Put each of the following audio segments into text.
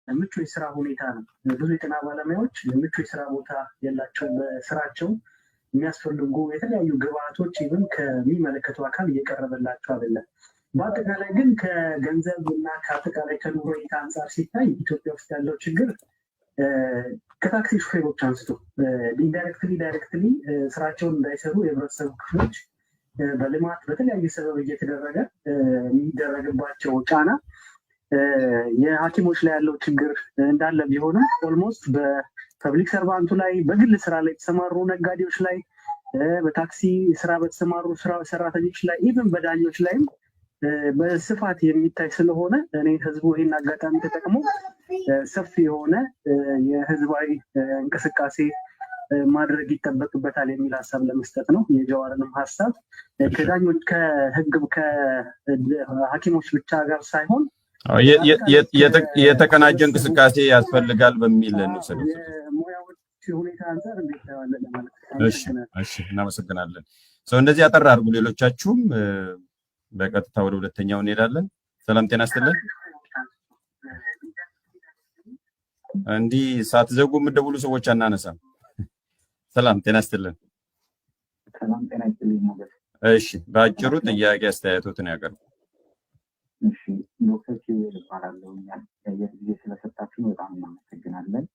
ምቹ የስራ ሁኔታ ነው። ብዙ የጤና ባለሙያዎች ምቹ የስራ ቦታ የላቸው። በስራቸው የሚያስፈልጉ የተለያዩ ግብአቶች ይህም ከሚመለከቱ አካል እየቀረበላቸው አይደለም። በአጠቃላይ ግን ከገንዘብ እና ከአጠቃላይ ከኑሮ ሁኔታ አንጻር ሲታይ ኢትዮጵያ ውስጥ ያለው ችግር ከታክሲ ሹፌሮች አንስቶ ኢንዳይሬክትሊ ዳይሬክትሊ ስራቸውን እንዳይሰሩ የህብረተሰቡ ክፍሎች በልማት በተለያየ ሰበብ እየተደረገ የሚደረግባቸው ጫና የሐኪሞች ላይ ያለው ችግር እንዳለ ቢሆንም ኦልሞስት በፐብሊክ ሰርቫንቱ ላይ በግል ስራ ላይ የተሰማሩ ነጋዴዎች ላይ በታክሲ ስራ በተሰማሩ ሰራተኞች ላይ ኢቭን በዳኞች ላይም በስፋት የሚታይ ስለሆነ እኔ ህዝቡ ይህን አጋጣሚ ተጠቅሞ ሰፊ የሆነ የህዝባዊ እንቅስቃሴ ማድረግ ይጠበቅበታል የሚል ሀሳብ ለመስጠት ነው። የጀዋርንም ሀሳብ ከዳኞች ከህግ ከሐኪሞች ብቻ ጋር ሳይሆን የተቀናጀ እንቅስቃሴ ያስፈልጋል በሚል እንውሰድ። ሙያዎች ሁኔታ አንፃር እንዴት ታያለህ ለማለት ነው። እሺ እናመሰግናለን። ሰው እንደዚህ አጠር አድርጉ። ሌሎቻችሁም በቀጥታ ወደ ሁለተኛው እንሄዳለን። ሰላም ጤና ይስጥልን። እንዲህ ሳትዘጉ የምትደውሉ ሰዎች አናነሳም። ሰላም ጤና ይስጥልን። ሰላም ጤና ይስጥልኝ ማለት። እሺ በአጭሩ ጥያቄ አስተያየቶትን ያቀርቡ። እሺ ዶክተር ኪሩቤል እባላለሁ። የጊዜ ስለሰጣችሁ በጣም እናመሰግናለን።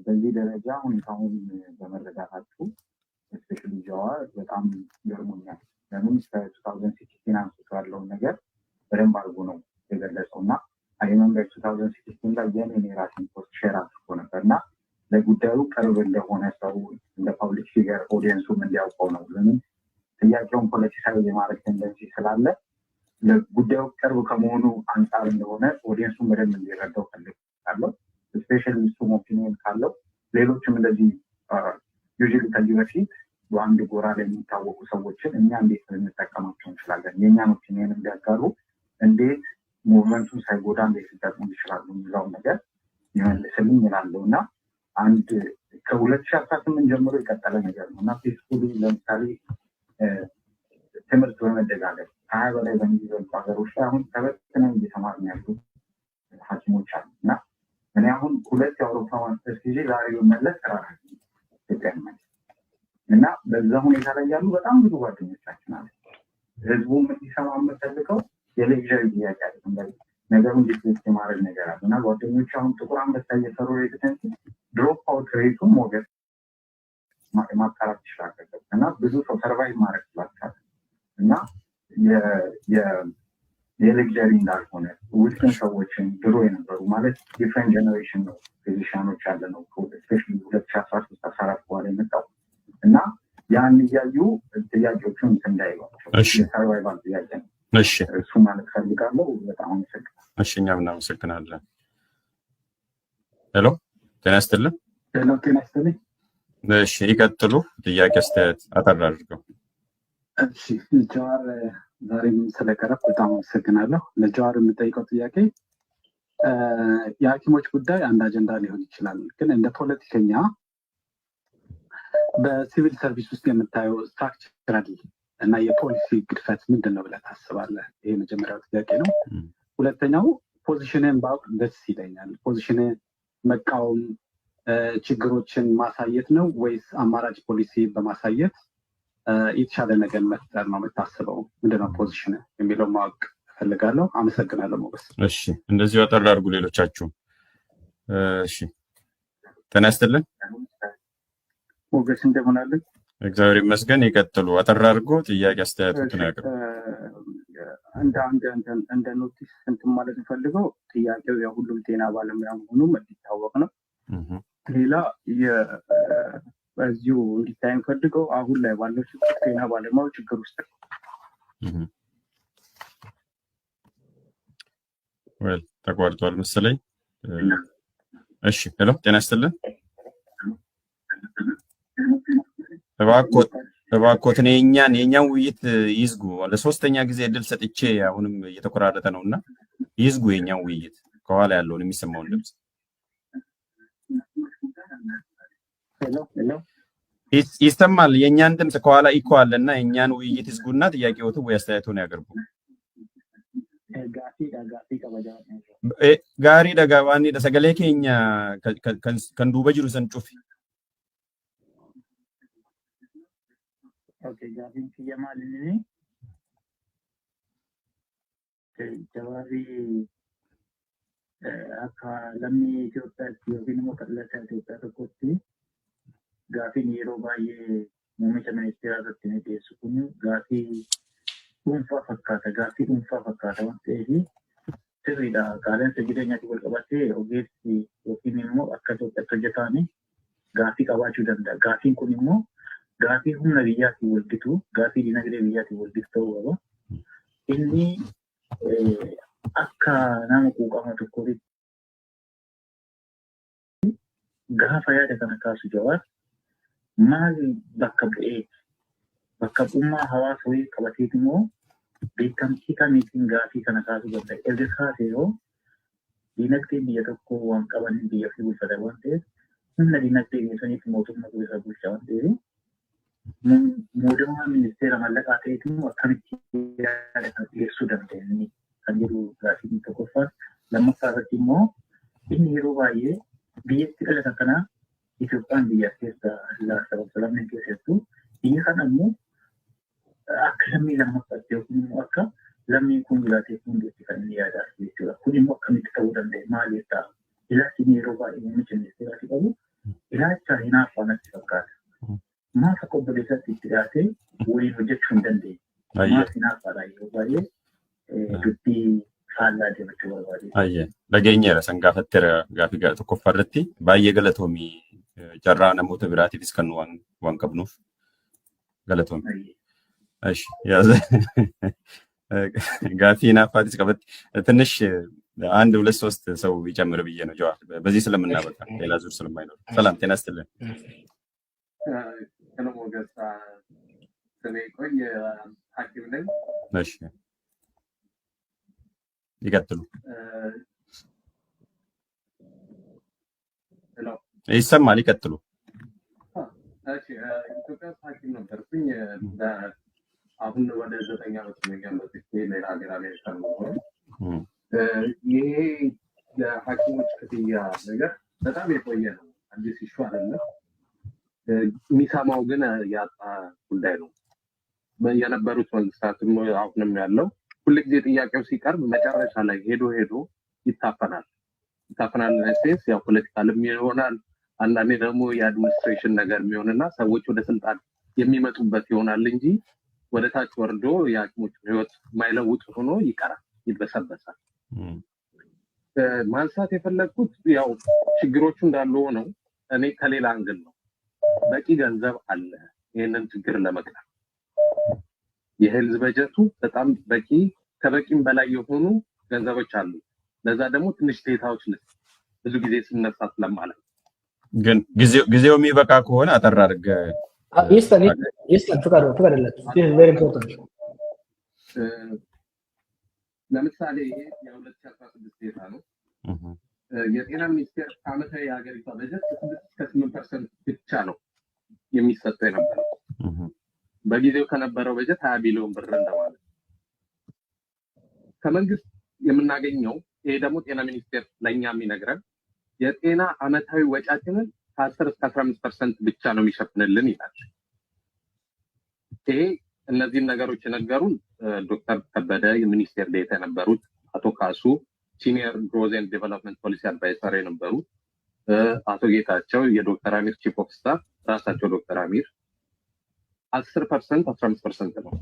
በዚህ ደረጃ ሁኔታውን በመረዳታችሁ ስፔሻሊ ጀዋር በጣም ገርሞኛል። ለምን ከ2016 አንስቶ ያለውን ነገር በደንብ አድርጎ ነው የገለጸው እና አይመንበር 2016 ላይ የኔን የራሴን ፖስት ሼር አድርጎ ነበር እና ለጉዳዩ ቅርብ እንደሆነ ሰው እንደ ፓብሊክ ፊገር ኦዲየንሱም እንዲያውቀው ነው። ለምን ጥያቄውን ፖለቲካዊ የማድረግ ቴንደንሲ ስላለ ለጉዳዩ ቅርብ ከመሆኑ አንጻር እንደሆነ ኦዲየንሱን በደንብ እንዲረዳው ፈልጋለሁ። ስፔሻሊ እሱም ኦፒኒየን ካለው ሌሎችም እንደዚህ ዩዥሊ ከዚህ በፊት በአንድ ጎራ ላይ የሚታወቁ ሰዎችን እኛ እንዴት ልንጠቀማቸው እንችላለን፣ የእኛን ኦፒኒየን እንዲያጋሩ፣ እንዴት ሙቭመንቱን ሳይጎዳ እንዴት ሊጠቅሙ ይችላሉ የሚለውን ነገር ይመልስልኝ ይላለው እና አንድ ከ2018 ጀምሮ የቀጠለ ነገር ነው እና ፌስቡክ ለምሳሌ ትምህርት በመደጋገፍ 20 በላይ በሚበልጡ ሀገሮች ላይ አሁን ተበትነው እየተማሩ ያሉ ሐኪሞች አሉ እና እኔ አሁን 2 የአውሮፓ ማስተርስ ጊዜ ዛሬ በመለስ ተራራ ኢትዮጵያ እና በዛ ሁኔታ ላይ ያሉ በጣም ብዙ ጓደኞቻችን አሉ። ህዝቡ እንዲሰማ የምፈልገው የሌክዠሪ ጥያቄ አይደለም፣ ነገሩን ዲስፕሌስ የማድረግ ነገር አለ እና ጓደኞች አሁን ጥቁር አንበሳ እየሰሩ ሬዚደንሲ ድሮፕ አውት ሬቱን ሞገድ ማጣራት ይችላል እና ብዙ ሰው ሰርቫይቭ ማድረግ ስላልቻለ እና የሌክዠሪ እንዳልሆነ ውስን ሰዎችን ድሮ የነበሩ ማለት ዲፍረንት ጀነሬሽን ነው ፊዚሻኖች ያለ ነው ስፔሻሊ 2013-14 በኋላ የመጣው እና ያን እያዩ ጥያቄዎቹን እንዳይሏቸው የሰርቫይቫል ጥያቄ ነው። እሱ ማለት ፈልጋለሁ። በጣም አመሰግናለሁ። እሺ እኛም እናመሰግናለን። ሄሎ ጤና ይስጥልን። ሄሎ ጤና ይስጥልኝ። እሺ ይቀጥሉ። ጥያቄ አስተያየት አጠር አድርገው። እሺ ጀዋር ዛሬም ስለቀረብ በጣም አመሰግናለሁ። ለጀዋር የምጠይቀው ጥያቄ የሐኪሞች ጉዳይ አንድ አጀንዳ ሊሆን ይችላል፣ ግን እንደ ፖለቲከኛ በሲቪል ሰርቪስ ውስጥ የምታየው ስትራክቸራል እና የፖሊሲ ግድፈት ምንድን ነው ብለህ ታስባለህ? ይሄ መጀመሪያው ጥያቄ ነው። ሁለተኛው ፖዚሽንን ባውቅ ደስ ይለኛል። ፖዚሽን መቃወም ችግሮችን ማሳየት ነው ወይስ አማራጭ ፖሊሲ በማሳየት የተሻለ ነገር መፍጠር ነው የምታስበው? ምንድነው ፖዚሽን የሚለው ማወቅ እፈልጋለሁ። አመሰግናለሁ ሞገስ። እሺ እንደዚሁ አጠር አድርጉ ሌሎቻችሁ። እሺ ጤና ይስጥልን ሞገስ፣ እንደምን አለን? እግዚአብሔር ይመስገን። ይቀጥሉ። አጠር አድርጎ ጥያቄ አስተያየቱን ያቅርቡ። እንደ ኖቲስ እንትን ማለት ፈልገው ጥያቄው የሁሉም ጤና ባለሙያ መሆኑም እንዲታወቅ ነው። ሌላ በዚሁ እንዲታይ ፈልገው አሁን ላይ ባለው ችግር ጤና ባለሙያው ችግር ውስጥ ተቋርጧል መሰለኝ። እሺ ሄሎ ጤና ይስጥልን። እባክዎትን የእኛን ውይይት ይዝጉ። ለሶስተኛ ጊዜ እድል ሰጥቼ አሁንም እየተቆራረጠ ነውና ይዝጉ የእኛን ውይይት፣ ከኋላ ያለውን የሚሰማውን ድምፅ። ይሰማል? የእኛን ድምፅ ከኋላ ኢኮ አለና የእኛን ውይይት ይዝጉና ጥያቄዎትን ወይ አስተያየቱን ያቀርቡ። Gaaffii kabajaa. Gaariidha gawaanidha sagalee keenya kan duuba jiru san cufi. Okay, gaafiin kiyya maalinni jawaabni akka lammii Itoophiyaatti yookiin immoo kallattii Itoophiyaa tokkotti gaafiin yeroo baay'ee muummicha ministeeraa irratti ni dhiyeessu kun gaafii dhuunfaa fakkaata waan ta'eef sirriidha. Qaala'insa jireenyaatiin wal qabatee ogeessi yookiin immoo akka Itoophiyaatti hojjetaan gaafii qabaachuu danda'a. Gaafiin kun immoo gaafii humna biyyaatiin walgitu, gaafii dinagdee biyyaatiin walgitu ta'uu qaba. Inni akka nama quuqama tokkotti gaafa yaada kana kaasu Jawaar maal bakka bu'ummaa hawaasa wayii qabateet immoo beekamtii kamiitiin gaafii kana kaasuu danda'a. Erga kaasee yoo dinagdeen biyya tokkoo waan qabaniin biyya fi bulfatan waan ta'eef humna dinagdee biyya saniif mootummaa bulchaa waan ta'eef muudamaa ministeera mallaqaa ta'eet immoo akkamitti yaada kana dhiyeessuu danda'anii kan jedhu gaafii tokkoffaan. Lammaffaa irratti immoo inni yeroo baay'ee biyyatti dhalatan kana Itoophiyaan biyya keessa sablamni keessattuu biyya kana immoo akka lammii lammaffaatti yookiin immoo akka lammiin kun jiraatee hundeetti kan inni yaadaaf jechuudha. Kun immoo akkamitti ta'uu danda'a? Maaliif ta'a? Ilaalchi yeroo baay'ee muummicha ministeeraatti qabu ilaalcha hinaaffaa natti fakkaata. Maaf akka obboleessaatti itti dhiyaatee waliin hojjechuu hin dandeenye. Maaf hinaaffaadha yeroo baay'ee dubbii faallaa deemachuu barbaade. Dhageenyeera san gaafatteera gaafii tokkoffaa irratti baay'ee galatoomii carraa namoota biraatiifis kan waan qabnuuf galatoomii. ጋፊ ናፋቲስ ቀበጥ ትንሽ አንድ ሁለት ሶስት ሰው ይጨምር ብዬ ነው ጀዋር በዚህ ስለምናበቃ ሌላ ዙር ስለማይኖር ሰላም ጤና ይስጥልን ሰላም ወገሳ ስለቆይ ሐኪም ነኝ እሺ ይቀጥሉ ሄሎ ይሰማል ይቀጥሉ እሺ ኢትዮጵያ ሐኪም ነበርኩኝ አሁን ወደ 9 ዓመት የሚገመት ሌላ ሀገር አሜሪካ ነው። ይሄ የሐኪሞች ክፍያ ነገር በጣም የቆየ ነው። አዲስ ኢሹ አይደለም። የሚሰማው ግን ያጣ ጉዳይ ነው። የነበሩት መንግስታትም አሁንም ያለው ሁልጊዜ ጥያቄው ሲቀርብ መጨረሻ ላይ ሄዶ ይታፈናል። ሴንስ ያው ፖለቲካልም ይሆናል። አንዳንዴ ደግሞ የአድሚኒስትሬሽን ነገር የሚሆንና ሰዎች ወደ ስልጣን የሚመጡበት ይሆናል እንጂ ወደ ታች ወርዶ የሐኪሞች ህይወት ማይለውጥ ሆኖ ይቀራል፣ ይበሰበሳል። ማንሳት የፈለኩት ያው ችግሮቹ እንዳሉ ሆነው እኔ ከሌላ አንግል ነው። በቂ ገንዘብ አለ ይሄንን ችግር ለመቅረፍ። የሄልዝ በጀቱ በጣም በቂ ከበቂም በላይ የሆኑ ገንዘቦች አሉ። ለዛ ደግሞ ትንሽ ዴታዎች ብዙ ጊዜ ሲነሳት ለማለት ግን ጊዜው የሚበቃ ከሆነ አጠር አድርገህ ፍቀድለት። ቬሪ ኢምፖርታንት። ለምሳሌ ይሄ የ2016 ዴታ ነው። የጤና ሚኒስቴር ዓመታዊ የሀገሪቷ በጀት 6-8% ብቻ ነው የሚሰጠው የነበረው። በጊዜው ከነበረው በጀት 20 ቢሊዮን ብር እንደማለት። ከመንግስት የምናገኘው ይሄ ደግሞ ጤና ሚኒስቴር ለኛ የሚነግረን የጤና ዓመታዊ ወጫችንን ከ10-15% ብቻ ነው የሚሸፍንልን ይላል። ይሄ እነዚህን ነገሮች የነገሩን ዶክተር ከበደ የሚኒስቴር ዴታ የነበሩት፣ አቶ ካሱ ሲኒየር ግሮዝ ኤንድ ዴቨሎፕመንት ፖሊሲ አድቫይዘር የነበሩት፣ አቶ ጌታቸው የዶክተር አሚር ቺፍ ኦፍ ስታፍ ራሳቸው ዶክተር አሚር 10% 15% ነው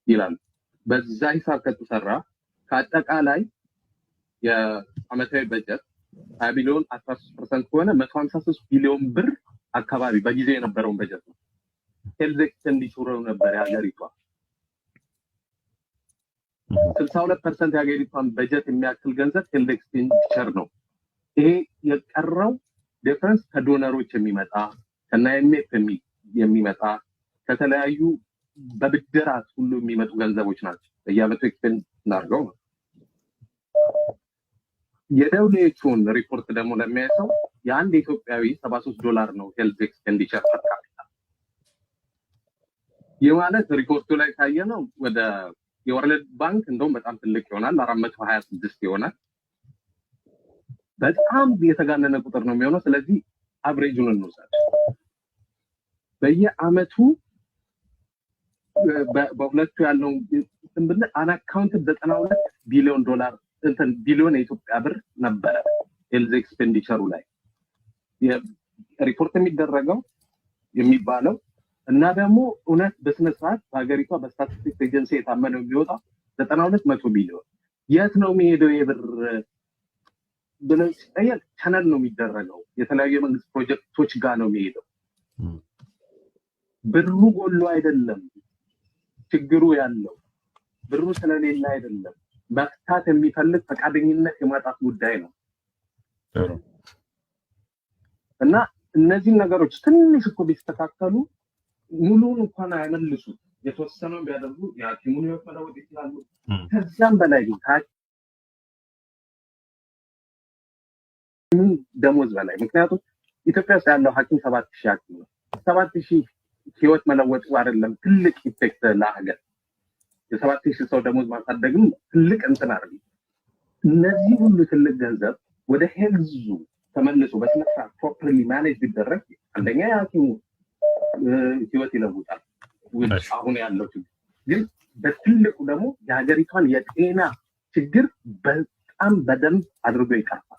ይላል። በዛ ሂሳብ ከተሰራ ከአጠቃላይ የዓመታዊ በጀት 20 ቢሊዮን 13% ከሆነ 153 ቢሊዮን ብር አካባቢ በጊዜ የነበረውን በጀት ነው። ሄልዝ ኤክስፔንዲቸር ነበር የሀገሪቷ 62% የሀገሪቷን በጀት የሚያክል ገንዘብ ሄልዝ ኤክስፔንዲቸር ነው። ይሄ የቀረው ዲፈረንስ ከዶነሮች የሚመጣ ከናይኤምኤፍ የሚመጣ ከተለያዩ በብድራት ሁሉ የሚመጡ ገንዘቦች ናቸው። በየዓመቱ ኤክስፔንድ እናድርገው ነው። የደብሊውኤችኦን ሪፖርት ደግሞ ለሚያየው የአንድ ኢትዮጵያዊ $73 ነው ሄልዝ ኤክስፔንዲቸር ፐር ካፒታ። ይህ ማለት ሪፖርቱ ላይ ካየነው ወደ የወርልድ ባንክ እንደውም በጣም ትልቅ ይሆናል 426 ይሆናል። በጣም የተጋነነ ቁጥር ነው የሚሆነው። ስለዚህ አብሬጁን እንውሰድ። በየአመቱ በሁለቱ ያለው እንትን አንአካውንትድ 92 ቢሊዮን ዶላር ቢሊዮን የኢትዮጵያ ብር ነበረ ሄልዝ ኤክስፔንዲቸሩ ላይ ሪፖርት የሚደረገው የሚባለው እና ደግሞ እውነት በስነ ስርዓት በሀገሪቷ በስታቲስቲክስ ኤጀንሲ የታመነው የሚወጣው 92 ቢሊዮን የት ነው የሚሄደው የብር ብለን ሲጠየቅ ቻናል ነው የሚደረገው የተለያዩ የመንግስት ፕሮጀክቶች ጋር ነው የሚሄደው። ብሩ ጎሎ አይደለም ችግሩ ያለው ብሩ ስለሌለ አይደለም፣ መፍታት የሚፈልግ ፈቃደኝነት የማጣት ጉዳይ ነው። እና እነዚህ ነገሮች ትንሽ እኮ ቢስተካከሉ ሙሉውን እንኳን አይመልሱ የተወሰነው ቢያደርጉ የሐኪሙን ህይወት መለወጥ ይችላሉ። ከዛም በላይ ግን ደሞዝ በላይ ምክንያቱም ኢትዮጵያ ውስጥ ያለው ሐኪም 7000 ሐኪም ነው። 7000 ህይወት መለወጡ አይደለም ትልቅ ኢፌክት ለሀገር የ7000 ሰው ደሞዝ ማሳደግም ትልቅ እንትን አይደለም። እነዚህ ሁሉ ትልቅ ገንዘብ ወደ ሄልዙ ተመልሶ በስነ ስርዓት ፕሮፐርሊ ማኔጅ ቢደረግ አንደኛ የሐኪሙ ህይወት ይለውጣል። አሁን ያለው ችግር ግን በትልቁ ደግሞ የሀገሪቷን የጤና ችግር በጣም በደንብ አድርጎ ይቀርፋል።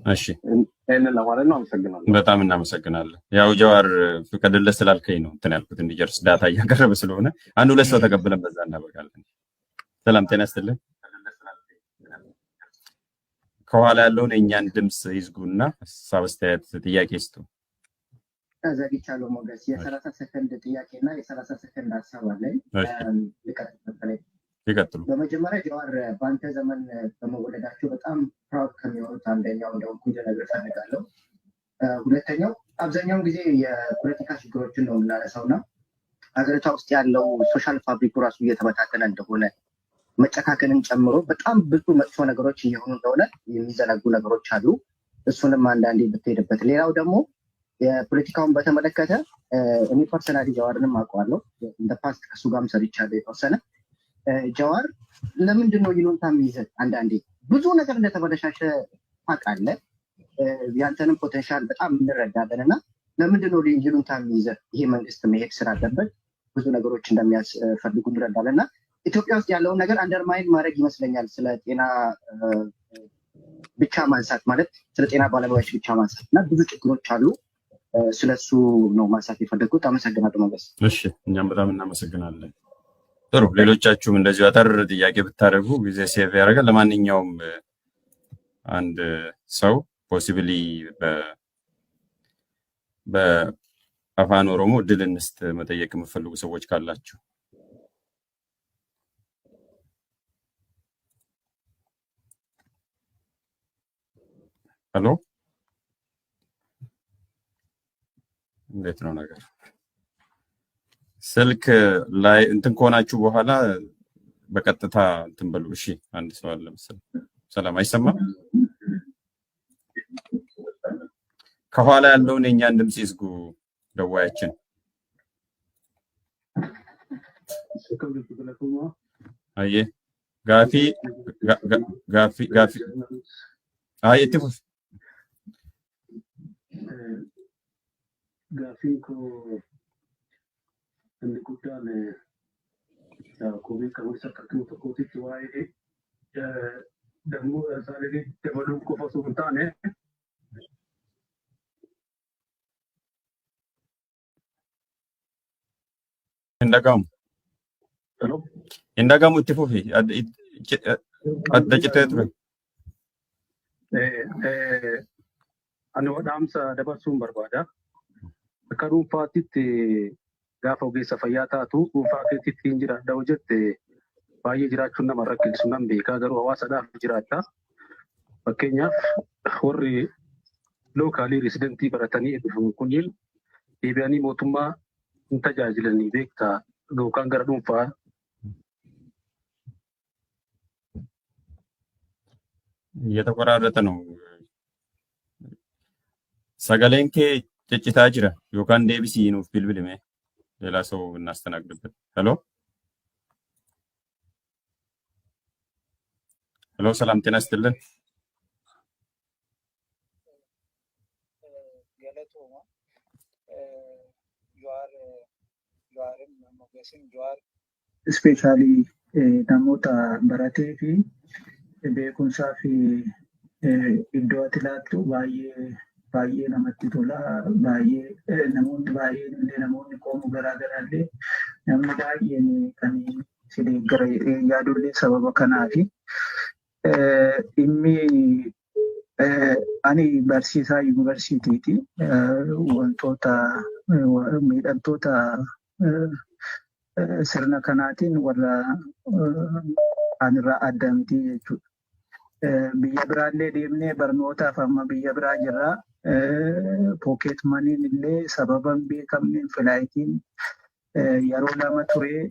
እሺ ይሄንን ለማለት ነው። አመሰግናለሁ። በጣም እናመሰግናለን። ያው ጀዋር ፍቀድልህ ስላልከኝ ነው እንትን ያልኩት እንዲጨርስ ዳታ እያቀረበ ስለሆነ አንድ ሁለት ሰው ተቀብለን በዛ እናበቃለን። ሰላም ጤና ይስጥልን። ከኋላ ያለውን የእኛን ድምፅ ይዝጉና ሀሳብ አስተያየት ጥያቄ ይስጡ። ዘግቻለሁ ሞገስ። የ30 ሰከንድ ጥያቄና የ30 ሰከንድ ሀሳብ አለኝ። ይቀጥሉ። በመጀመሪያ ጀዋር በአንተ ዘመን በመወለዳቸው በጣም ፕራውድ ከሚሆኑት አንደኛው እንደሆንኩ ልነግርህ እፈልጋለሁ። ሁለተኛው አብዛኛውን ጊዜ የፖለቲካ ችግሮችን ነው የምናነሳው እና ሀገሪቷ ውስጥ ያለው ሶሻል ፋብሪኩ ራሱ እየተበታተነ እንደሆነ መጨካከንን ጨምሮ በጣም ብዙ መጥፎ ነገሮች እየሆኑ እንደሆነ የሚዘነጉ ነገሮች አሉ። እሱንም አንዳንዴ ብትሄድበት። ሌላው ደግሞ የፖለቲካውን በተመለከተ እኔ ፐርሰናሊ ጀዋርንም አውቀዋለሁ። እንደ ፓስት ከሱ ጋርም ሰርቻለሁ የተወሰነ። ጀዋር ለምንድን ነው ይሉንታ የሚይዘን? አንዳንዴ ብዙ ነገር እንደተበለሻሸ ታውቃለህ። ያንተንም ፖቴንሻል በጣም እንረዳለን እና ለምንድን ነው ይሉንታ የሚይዘን? ይሄ መንግስት መሄድ ስላለበት ብዙ ነገሮች እንደሚያስፈልጉ እንረዳለን እና ኢትዮጵያ ውስጥ ያለውን ነገር አንደርማይን ማድረግ ይመስለኛል። ስለ ጤና ብቻ ማንሳት ማለት ስለ ጤና ባለሙያዎች ብቻ ማንሳት እና ብዙ ችግሮች አሉ። ስለሱ ነው ማንሳት የፈለግኩት። አመሰግናለሁ ሞገስ። እሺ እኛም በጣም እናመሰግናለን። ጥሩ፣ ሌሎቻችሁም እንደዚሁ አጠር ጥያቄ ብታደርጉ ጊዜ ሴቭ ያደርጋል። ለማንኛውም አንድ ሰው ፖሲብሊ በአፋን ኦሮሞ እድል እንስጥ መጠየቅ የምትፈልጉ ሰዎች ካላችሁ ሄሎ፣ እንዴት ነው ነገር? ስልክ ላይ እንትን ከሆናችሁ በኋላ በቀጥታ እንትን በሉ። እሺ፣ አንድ ሰው አለ መሰለኝ። ሰላም፣ አይሰማም? ከኋላ ያለውን የእኛን ድምፅ ይዝጉ ደዋያችን። አየ ጋፊ አይ ትፉስ ጋፊን ኮ እንቁዳን ኮቪድ ከወሰ ከቱ ተቆጥቶ ዋይ ደግሞ ዛሬ ደበሉ ቆፎሱ እንታኔ እንደጋሙ ትፉፊ አደጭተት ነው ani wadhaamsa dabarsuun barbaada. Akka dhuunfaatitti gaafa ogeessa fayyaa taatu dhuunfaa keetitti hin jiraadha hojjette baay'ee jiraachuun nama rakkisu nan beekaa garuu hawaasadhaaf jiraata. Fakkeenyaaf warri lookaalii reesidentii baratanii dhufuun kunniin deebi'anii mootummaa hin tajaajilanii beektaa yookaan gara dhuunfaa እየተቆራረጠ ነው። ሰገሌን ኬ ጭጭታ ጅራ ዮካን ዴቢሲ ኑፍ ቢልቢልሜ ሌላ ሰው እናስተናግድበት። ሄሎ ሄሎ፣ ሰላም ጤና ይስጥልን። ስፔሻሊ namoota baratee fi beekumsaa fi iddoo ati laattu baay'ee namatti tola. Namoonni baay'een illee namoonni qomoo garaagaraa illee namni baay'een kan si deeggara yaadullee sababa kanaafi. Dhimmi ani barsiisaa yuunivarsiitiiti. Wantoota miidhamtoota sirna kanaatiin warra anirraa adda miti jechuudha. Biyya biraallee deemnee barnootaaf amma biyya biraa jirraa. Pooket maniin illee sababa hin beekamneen filaayitiin yeroo lama turee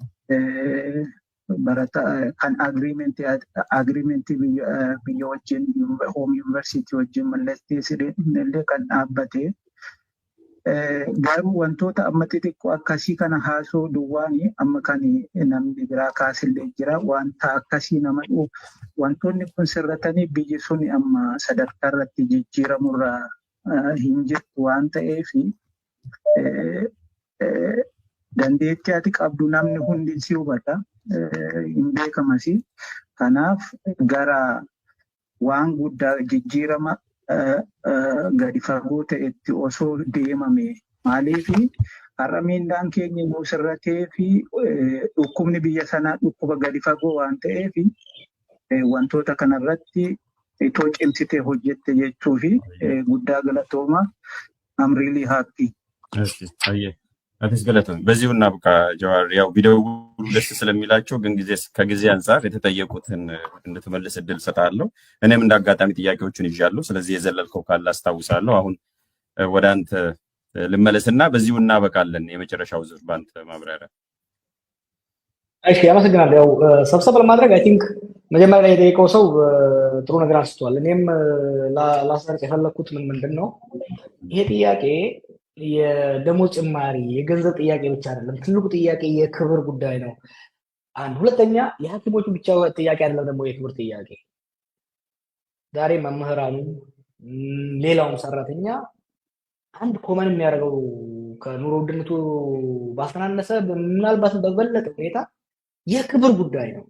kan agriimentii biyya wajjin hoom yuunivarsiitii wajjin mallatteessee illee kan dhaabbate. Garuu wantoota amma xixiqqoo akkasii kana haasoo duwwaanii amma kan namni biraa kaasillee jira. Wanta akkasii nama dhufu wantoonni kun sirratanii biyyi sun amma sadarkaa irratti jijjiiramurraa hin jirtu waan ta'eef dandeettii ati qabdu namni hundi si hubata hin beekamas. Kanaaf gara waan guddaa jijjiirama gadi fagoo ta'etti osoo deemame maaliif har'a miindaan keenya immoo sirratee fi dhukkubni biyya sanaa dhukkuba gadi fagoo waan ta'eef wantoota kanarratti itoo cimsitee hojjette jechuu fi guddaa galatooma. I'm really happy. አዲስ ገለቶ በዚሁ እናብቃ። ጀዋር ያው ቪዲዮ ደስ ስለሚላቸው ግን ከጊዜ አንፃር የተጠየቁትን እንድትመልስ እድል ሰጣለሁ። እኔም እንዳጋጣሚ ጥያቄዎችን ይዣለሁ። ስለዚህ የዘለልከው ካለ አስታውሳለሁ። አሁን ወደ አንተ ልመለስና በዚሁ እናበቃለን። የመጨረሻው ዙር ባንተ ማብራሪያ። እሺ አመሰግናለሁ። ያው ሰብሰብ ለማድረግ አይ ቲንክ መጀመሪያ ላይ የጠየቀው ሰው ጥሩ ነገር አንስቷል። እኔም ላስረጽ የፈለኩት ምንድነው ይሄ ጥያቄ የደሞዝ ጭማሪ የገንዘብ ጥያቄ ብቻ አይደለም። ትልቁ ጥያቄ የክብር ጉዳይ ነው። አንድ ሁለተኛ የሐኪሞቹ ብቻ ጥያቄ አይደለም ደግሞ የክብር ጥያቄ። ዛሬ መምህራኑ ሌላውም ሰራተኛ አንድ ኮመን የሚያደርገው ከኑሮ ውድነቱ ባስተናነሰ ምናልባት በበለጠ ሁኔታ የክብር ጉዳይ ነው።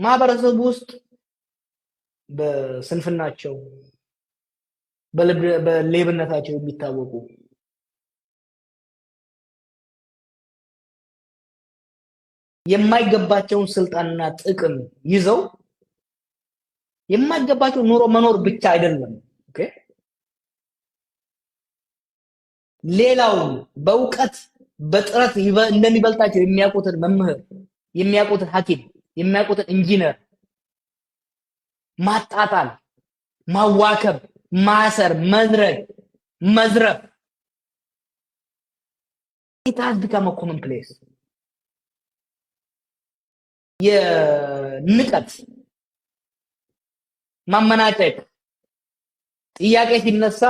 ማህበረሰቡ ውስጥ በስንፍናቸው በሌብነታቸው የሚታወቁ የማይገባቸውን ስልጣንና ጥቅም ይዘው የማይገባቸው ኑሮ መኖር ብቻ አይደለም። ኦኬ ሌላው በእውቀት በጥረት እንደሚበልጣቸው የሚያውቁትን መምህር፣ የሚያውቁትን ሐኪም፣ የሚያውቁትን ኢንጂነር ማጣጣል፣ ማዋከብ፣ ማሰር፣ መዝረፍ it has become a commonplace. የንቀት ማመናጨቅ ጥያቄ ሲነሳ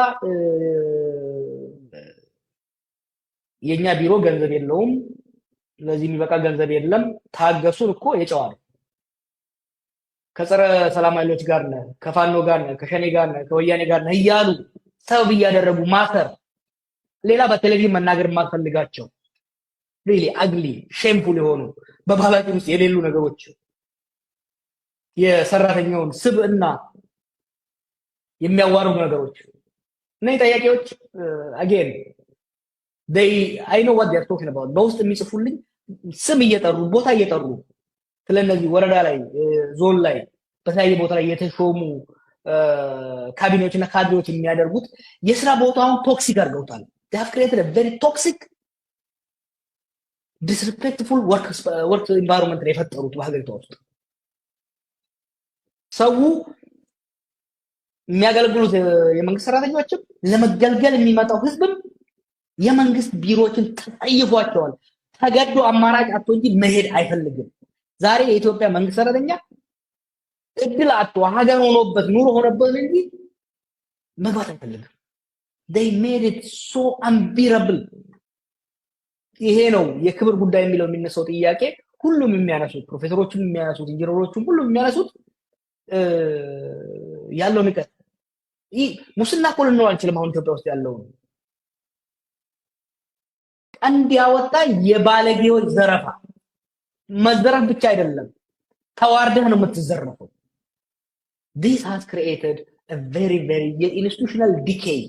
የኛ ቢሮ ገንዘብ የለውም፣ ለዚህ የሚበቃ ገንዘብ የለም፣ ታገሱን እኮ የጨዋል ከጸረ ሰላም ኃይሎች ጋር ነህ፣ ከፋኖ ጋር ነህ፣ ከሸኔ ጋር ነህ፣ ከወያኔ ጋር ነህ እያሉ ሰበብ እያደረጉ ማሰር፣ ሌላ በቴሌቪዥን መናገር የማትፈልጋቸው ሪሊ አግሊ ሼምፉል የሆኑ በባህላችን ውስጥ የሌሉ ነገሮች የሰራተኛውን ስብዕና የሚያዋርዱ ነገሮች እነዚህ ጥያቄዎች again I know what they are talking about። በውስጥ የሚጽፉልኝ ስም እየጠሩ ቦታ እየጠሩ ስለነዚህ ወረዳ ላይ ዞን ላይ በተለያየ ቦታ ላይ የተሾሙ ካቢኔዎችና ካድሬዎች የሚያደርጉት የስራ ቦታውን ቶክሲክ አድርገውታል። they have created a very toxic disrespectful work environment ነው የፈጠሩት በሀገሪቷ ውስጥ። ሰው የሚያገለግሉት የመንግስት ሰራተኞችም ለመገልገል የሚመጣው ህዝብም የመንግስት ቢሮዎችን ተጠይፏቸዋል። ተገዶ አማራጭ አጥቶ እንጂ መሄድ አይፈልግም። ዛሬ የኢትዮጵያ መንግስት ሰራተኛ እድል አጥቶ ሀገር ሆኖበት ኑሮ ሆነበት እንጂ መግባት አይፈልግም። they made it so unbearable ይሄ ነው የክብር ጉዳይ የሚለው የሚነሳው ጥያቄ ሁሉም የሚያነሱት ፕሮፌሰሮችም የሚያነሱት ኢንጂነሮችም ሁሉም የሚያነሱት ያለው ንቀት ሙስና እኮ ልንለው አንችልም። አሁን ኢትዮጵያ ውስጥ ያለው ቀንድ ያወጣ የባለጌዎች ዘረፋ መዘረፍ ብቻ አይደለም ተዋርደህ ነው የምትዘረፈው። this has created a very institutional decay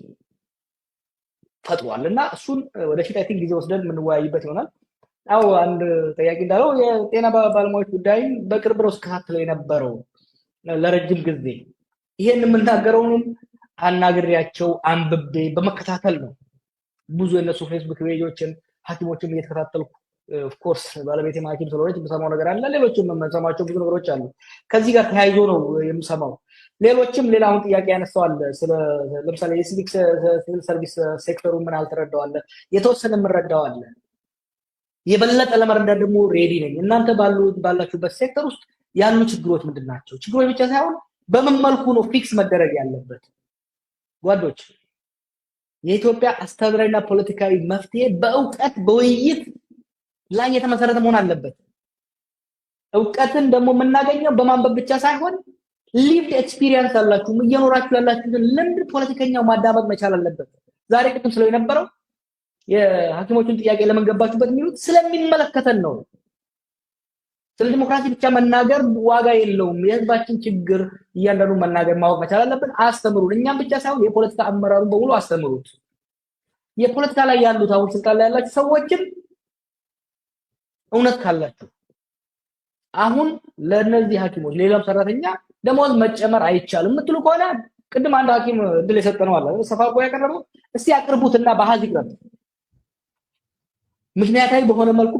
ፈጥሯል እና እሱን ወደፊት አይ ቲንክ ጊዜ ወስደን የምንወያይበት ይሆናል። አው አንድ ጥያቄ እንዳለው የጤና ባለሙያዎች ጉዳይ በቅርብ ነው ስከታተለው የነበረው ለረጅም ጊዜ ይሄን የምናገረውንም አናግሬያቸው አንብቤ በመከታተል ነው። ብዙ የነሱ ፌስቡክ ፔጆችን ሐኪሞችን እየተከታተልኩ ኦፍ ኮርስ ባለቤቴ ሐኪም ስለሆነች የምሰማው ነገር አለ። ሌሎችም የምሰማቸው ብዙ ነገሮች አሉ። ከዚህ ጋር ተያይዞ ነው የምሰማው። ሌሎችም ሌላውን ጥያቄ ያነሳዋል ስለ ለምሳሌ የሲቪክ ሰርቪስ ሴክተሩ ምን አልተረዳዋለ የተወሰነ ምረዳዋለ የበለጠ ለመረዳት ደግሞ ሬዲ ነኝ። እናንተ ባላችሁበት ሴክተር ውስጥ ያሉ ችግሮች ምንድናቸው? ችግሮች ብቻ ሳይሆን በምን መልኩ ነው ፊክስ መደረግ ያለበት? ጓዶች የኢትዮጵያ አስተዳደራዊና ፖለቲካዊ መፍትሄ በእውቀት በውይይት ላይ የተመሰረተ መሆን አለበት። እውቀትን ደግሞ የምናገኘው በማንበብ ብቻ ሳይሆን ሊቭድ ኤክስፒሪየንስ አላችሁ እየኖራችሁ ያላችሁትን ልምድ ፖለቲከኛው ማዳመጥ መቻል አለበት። ዛሬ ቅድም ስለው የነበረው የሐኪሞችን ጥያቄ ለምን ገባችሁበት የሚሉት ስለሚመለከተን ነው። ስለ ዲሞክራሲ ብቻ መናገር ዋጋ የለውም። የህዝባችን ችግር እያንዳንዱ መናገር ማወቅ መቻል አለብን። አስተምሩን። እኛም ብቻ ሳይሆን የፖለቲካ አመራሩን በሙሉ አስተምሩት። የፖለቲካ ላይ ያሉት አሁን ስልጣን ላይ ያላችሁ ሰዎችም እውነት ካላችሁ አሁን ለነዚህ ሐኪሞች ሌላም ሰራተኛ ደሞዝ መጨመር አይቻልም የምትሉ ከሆነ ቅድም አንድ ሐኪም እድል የሰጠነው አለ ሰፋቆ ያቀረበው እስቲ አቅርቡትና በአሃዝ ይቅረብ። ምክንያታዊ በሆነ መልኩ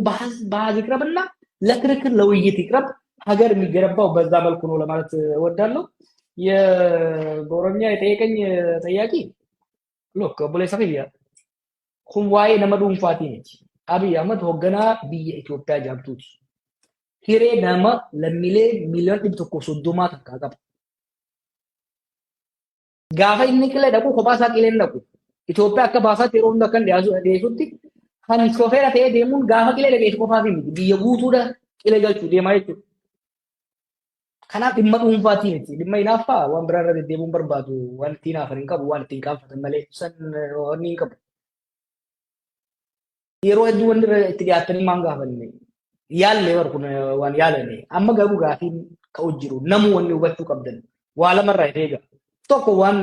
በአሃዝ ይቅረብና ለክርክር ለውይይት ይቅረብ። ሀገር የሚገነባው በዛ መልኩ ነው ለማለት እወዳለሁ። የኦሮምኛ የጠየቀኝ ጥያቄ ሎክ ቦሌ ሰፊያ ኩምዋይ ነመዱን ፋቲኔት አብይ አህመድ ሆገና ብየ ኢትዮጵያ ጃብቱት ሂሬ ነመ ለሚሌ ሚሊዮን ድብትኮ ሶዶማ ተካቀብ ጋፋ ኢንክለ ደቁ ኮባሳ ቂሌን ደቁ ኢትዮጵያ ከባሳ ቴሮም ደከን ያዙ ዴሱቲ kan ሾፌራ ተየ ደሙን ጋፋ ቂሌ ደቄ ኮፋፊ ብየ ጉቱዳ ቂሌ ገልቹ ደማይቱ ከናፍ ድመጡን ፋቲኔት ድመይናፋ ዋን ብራራ ደሙን በርባቱ ዋንቲና ፈሪንቀብ ዋንቲን ቃፈተ መለ ሰን ወኒንቀብ yeroo hedduu wanti itti dhiyaatanii maan gaafanne yaalle warkun waan yaalane amma garuu gaafiin ka'u jiru namu wanni hubachuu qabdan waa lamarraa eega tokko waan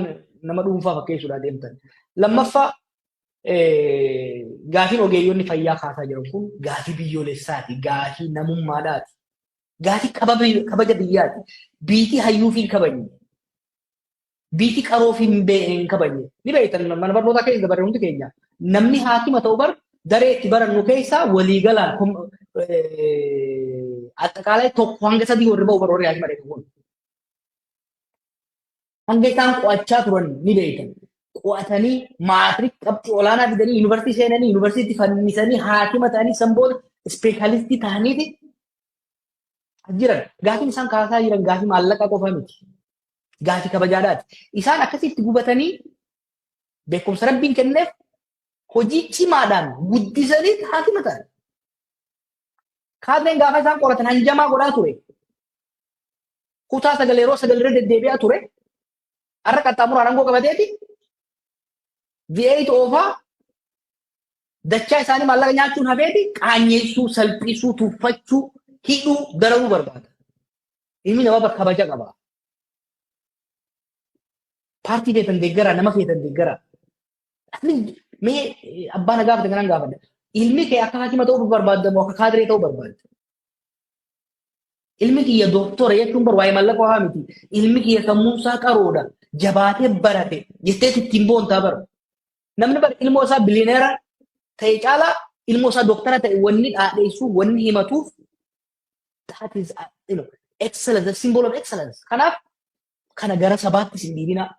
nama dhuunfaa fakkeessuudhaa deemtan lammaffaa gaafiin ogeeyyoonni fayyaa kaasaa jiran kun gaafii biyyoolessaati gaafii namummaadhaati gaafii kabaja biyyaati biitii hayyuufiin kabanye biitii qaroofiin hin kabanye ni beektan mana barnootaa keessa dabarre hundi keenya namni haakima ta'u bar daree itti barannu keessa waliigalaan attaaqaalay tokko hanga sadii warri ba'u baroorri haakima dheetu kun hanga isaan qo'achaa turan ni beekan qo'atanii maatrik qabxii olaanaa fidanii yuunivarsiitii seenanii yuunivarsiitii fannisanii haakima ta'anii sanboota ispeeshaalistii ta'aniiti jiran gaafii isaan kaasaa jiran gaafii maallaqa qofa miti gaafii kabajaadhaati isaan akkasitti gubatanii beekumsa rabbiin kenneef hojii cimaadhaan guddisanii haakima ta'an. Kaadleen gaafa isaan qoratan hanjamaa godhaa ture. Kutaa sagalee yeroo sagalee deddeebi'aa ture. Har'a qaxxaamura aangoo qabateeti. V8 oofaa dachaa isaanii maallaqa nyaachuun hafeeti qaanyeessuu, salphisuu, tuffachuu, hidhuu, dararuu barbaada. Ilmi namaa kabaja qaba. Paartii feetan deeggaraa, nama feetan deeggaraa. Mee abbaan gaafate kanan gaafadha. Ilmi kee akka haakima ta'uu barbaadamu akka kaadiree ta'uu barbaadda. Ilmi kiyya dooktora jechuun waa'ee maallaqa waa miti. Ilmi kiyya sammuunsaa qaroodha. Jabaatee barate jettee ittiin boontaa bara. Namni bara ilmoo isaa bilineera ta'e caalaa ilmoo isaa dooktara ta'e wanni dhaadheessuu wanni himatuuf that is excellence, the symbol of excellence. Kanaaf kana gara sabaatti sin dhiibinaa.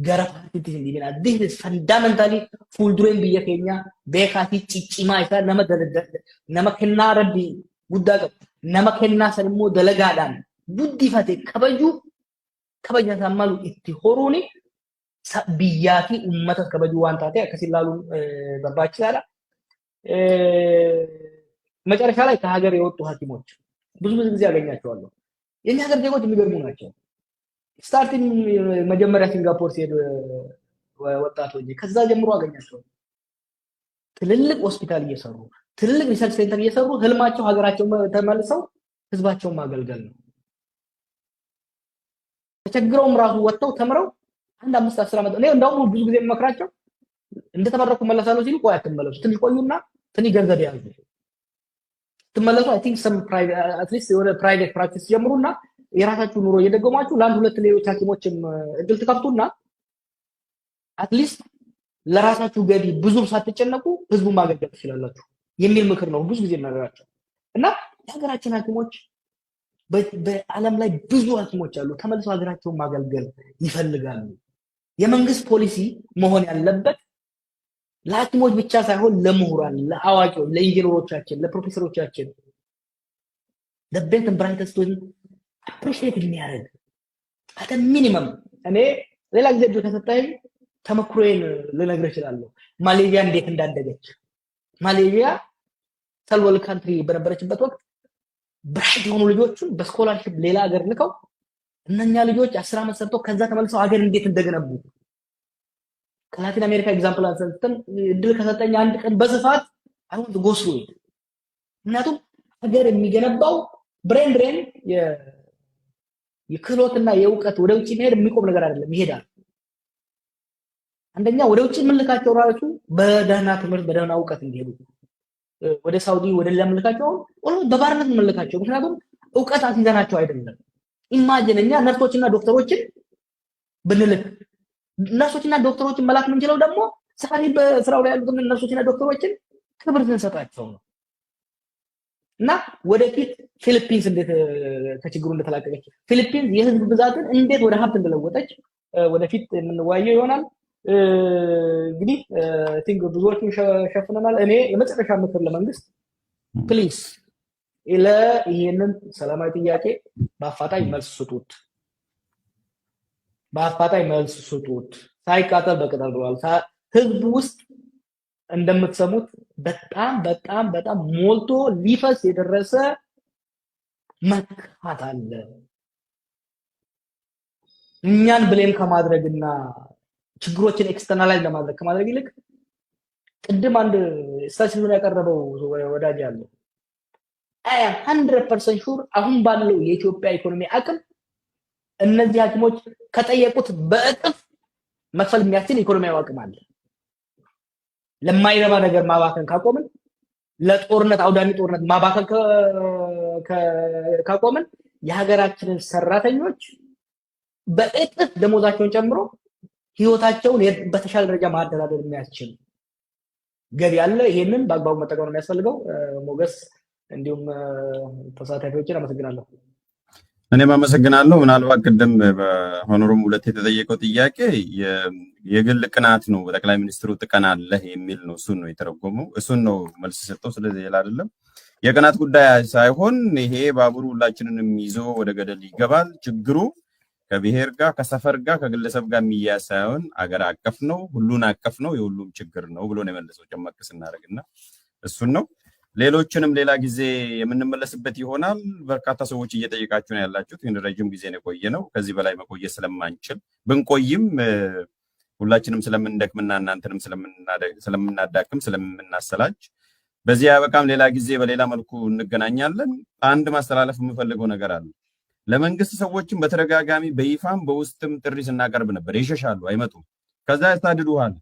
Gara paartiitti hin dhiibina. This is fundamentally fuuldureen biyya keenyaa beekaatii ciccimaa isaa nama kennaa rabbii guddaa qabu. Nama kennaa san immoo dalagaadhaan guddifate kabaja isaan malu itti horuuni biyyaa fi uummata kabajuu waan taate akkasii ilaaluun barbaachisaadha. መጨረሻ ላይ ከሀገር የወጡ ሐኪሞች ብዙ ጊዜ ያገኛቸዋለሁ። የኛ ሀገር ዜጎች የሚገርሙ ናቸው። ስታርቲንግ መጀመሪያ ሲንጋፖር ሲሄድ ወጣት ሆኜ ከዛ ጀምሮ አገኛቸው። ትልልቅ ሆስፒታል እየሰሩ ትልልቅ ሪሰርች ሴንተር እየሰሩ ህልማቸው ሀገራቸው ተመልሰው ህዝባቸውን ማገልገል ነው። ተቸግረውም ራሱ ወጥተው ተምረው አንድ 5-10 ዓመት ነው እንደውም ብዙ ጊዜ የምመክራቸው እንደተመረቁ መለሳለሁ ሲሉ ቆይ አትመለሱ፣ ትንሽ ቆዩና ትንሽ ገንዘብ ያዙ ትመለሱ። አይ ቲንክ ሰም ፕራይቬት አትሊስት የሆነ ፕራይቬት ፕራክቲስ ጀምሩና የራሳችሁ ኑሮ እየደገማችሁ ለአንድ ሁለት ሌሎች ሐኪሞችም እድል ትከፍቱና አትሊስት ለራሳችሁ ገቢ ብዙ ሳትጨነቁ ህዝቡን ማገልገል ትችላላችሁ የሚል ምክር ነው ብዙ ጊዜ የምነግራቸው። እና የሀገራችን ሐኪሞች በዓለም ላይ ብዙ ሐኪሞች አሉ ተመልሰው ሀገራቸውን ማገልገል ይፈልጋሉ። የመንግስት ፖሊሲ መሆን ያለበት ለሐኪሞች ብቻ ሳይሆን ለምሁራን፣ ለአዋቂዎች፣ ለኢንጂነሮቻችን፣ ለፕሮፌሰሮቻችን ለቤት ብራይተስት አፕሪሺየት የሚያደርግ አተ ሚኒመም እኔ ሌላ ጊዜ እድል ከሰጠኝ ተመክሮዬን ልነግርህ እችላለሁ። ማሌዥያ እንዴት እንዳደገች ማሌዥያ ሰልወል ካንትሪ በነበረችበት ወቅት ብራይት የሆኑ ልጆችን በስኮላርሺፕ ሌላ ሀገር ልከው እነኛ ልጆች 10 ዓመት ሰርተው ከዛ ተመልሰው ሀገር እንዴት እንደገነቡ ከላቲን አሜሪካ ኤግዛምፕል አንስተን እድል ከሰጠኝ አንድ ቀን በስፋት አሁን ጎስሩ ምክንያቱም ሀገር የሚገነባው ብሬን የክህሎትና የእውቀት ወደ ውጭ መሄድ የሚቆም ነገር አይደለም፣ ይሄዳል። አንደኛ ወደ ውጭ ምልካቸው ራሱ በደህና ትምህርት በደህና እውቀት እንዲሄዱ ወደ ሳውዲ ወደ ሌላ ምልካቸው በባርነት ምልካቸው፣ ምክንያቱም እውቀት አስይዘናቸው አይደለም። ኢማጂን እኛ ነርሶችና ዶክተሮችን ብንልክ ነርሶችና ዶክተሮችን መላክ የምንችለው ደግሞ ዛሬ በስራው ላይ ያሉትን ነርሶችና ዶክተሮችን ክብር ስንሰጣቸው ነው። እና ወደፊት ፊሊፒንስ እንዴት ከችግሩ እንደተላቀቀች ፊሊፒንስ የህዝብ ብዛትን እንዴት ወደ ሀብት እንደለወጠች ወደፊት የምንወያየው ይሆናል። እንግዲህ ቲንክ ብዙዎቹን ሸፍነናል። እኔ የመጨረሻ ምክር ለመንግስት ፕሊዝ ይሄንን ሰላማዊ ጥያቄ በአፋጣኝ መልስ ስጡት፣ በአፋጣኝ መልስ ስጡት። ሳይቃጠል በቅጠል ብሏል። ህዝብ ውስጥ እንደምትሰሙት በጣም በጣም በጣም ሞልቶ ሊፈስ የደረሰ መጥፋት አለ። እኛን ብሌም ከማድረግና ችግሮችን ኤክስተርናላይዝ ለማድረግ ከማድረግ ይልቅ ቅድም አንድ ስታቲስቲክስ ያቀረበው ወዳጅ አለ 100% ሹር አሁን ባለው የኢትዮጵያ ኢኮኖሚ አቅም እነዚህ ሐኪሞች ከጠየቁት በእጥፍ መክፈል የሚያስችል ኢኮኖሚያዊ አቅም አለ። ለማይረባ ነገር ማባከን ካቆምን፣ ለጦርነት አውዳሚ ጦርነት ማባከን ካቆምን የሀገራችንን ሰራተኞች በእጥፍ ደሞዛቸውን ጨምሮ ህይወታቸውን በተሻለ ደረጃ ማደራደር የሚያስችል ገቢ አለ። ይሄንን በአግባቡ መጠቀም ነው የሚያስፈልገው። ሞገስ እንዲሁም ተሳታፊዎችን አመሰግናለሁ። እኔም አመሰግናለሁ። ምናልባት ቅድም በሆኖሩም ሁለት የተጠየቀው ጥያቄ የግል ቅናት ነው፣ ጠቅላይ ሚኒስትሩ ትቀናለህ የሚል ነው። እሱን ነው የተረጎመው፣ እሱን ነው መልስ ሰጠው። ስለዚህ ሌላ አይደለም። የቅናት ጉዳይ ሳይሆን ይሄ ባቡሩ ሁላችንንም ይዞ ወደ ገደል ይገባል። ችግሩ ከብሔር ጋር ከሰፈር ጋር ከግለሰብ ጋር የሚያያዝ ሳይሆን አገር አቀፍ ነው፣ ሁሉን አቀፍ ነው፣ የሁሉም ችግር ነው ብሎ ነው የመለሰው ጨመቅ ስናደርግና እሱን ነው። ሌሎችንም ሌላ ጊዜ የምንመለስበት ይሆናል። በርካታ ሰዎች እየጠየቃችሁ ነው ያላችሁት። ግን ረጅም ጊዜ ነው የቆየ ነው። ከዚህ በላይ መቆየት ስለማንችል ብንቆይም ሁላችንም ስለምንደክምና እናንተንም ስለምናዳክም ስለምናሰላች በዚህ ያበቃም። ሌላ ጊዜ በሌላ መልኩ እንገናኛለን። አንድ ማስተላለፍ የምፈልገው ነገር አለ። ለመንግስት ሰዎችም በተደጋጋሚ በይፋም በውስጥም ጥሪ ስናቀርብ ነበር። ይሸሻሉ፣ አይመጡም። ከዛ ያስታድዱሃል።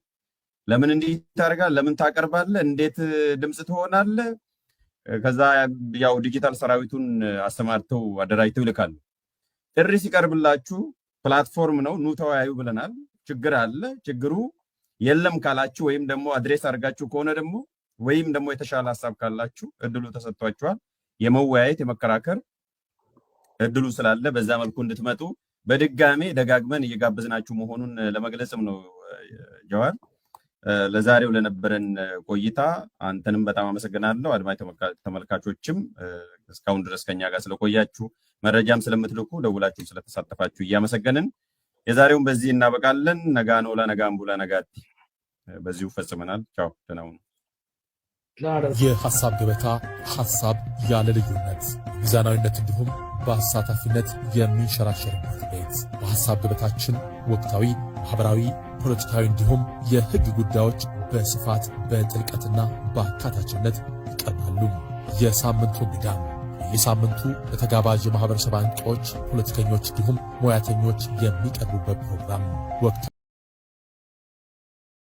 ለምን እንዲህ ታደርጋለህ? ለምን ታቀርባለህ? እንዴት ድምጽ ትሆናለህ? ከዛ ያው ዲጂታል ሰራዊቱን አሰማርተው አደራጅተው ይልካሉ። ጥሪ ሲቀርብላችሁ ፕላትፎርም ነው ኑ ተወያዩ ብለናል። ችግር አለ። ችግሩ የለም ካላችሁ ወይም ደግሞ አድሬስ አድርጋችሁ ከሆነ ደግሞ ወይም ደግሞ የተሻለ ሀሳብ ካላችሁ እድሉ ተሰጥቷችኋል። የመወያየት የመከራከር እድሉ ስላለ በዛ መልኩ እንድትመጡ በድጋሜ ደጋግመን እየጋበዝናችሁ መሆኑን ለመግለጽም ነው። ጀዋር ለዛሬው ለነበረን ቆይታ አንተንም በጣም አመሰግናለሁ። አድማጭ ተመልካቾችም እስካሁን ድረስ ከኛ ጋር ስለቆያችሁ መረጃም ስለምትልኩ ደውላችሁ ስለተሳተፋችሁ እያመሰገንን የዛሬውን በዚህ እናበቃለን። ነጋኖ ለነጋምቡላ ነጋቲ በዚሁ ፈጽመናል። ቻው፣ ደህና ሁኑ። የሐሳብ ገበታ ሐሳብ ያለ ልዩነት ሚዛናዊነት እንዲሁም በአሳታፊነት የሚንሸራሸርበት ቤት። በሐሳብ ገበታችን ወቅታዊ፣ ማህበራዊ፣ ፖለቲካዊ እንዲሁም የህግ ጉዳዮች በስፋት በጥልቀትና በአካታችነት ይቀርባሉ። የሳምንቱ እንግዳ የሳምንቱ ለተጋባዥ የማህበረሰብ አንቂዎች፣ ፖለቲከኞች እንዲሁም ሙያተኞች የሚቀርቡበት ፕሮግራም ወቅት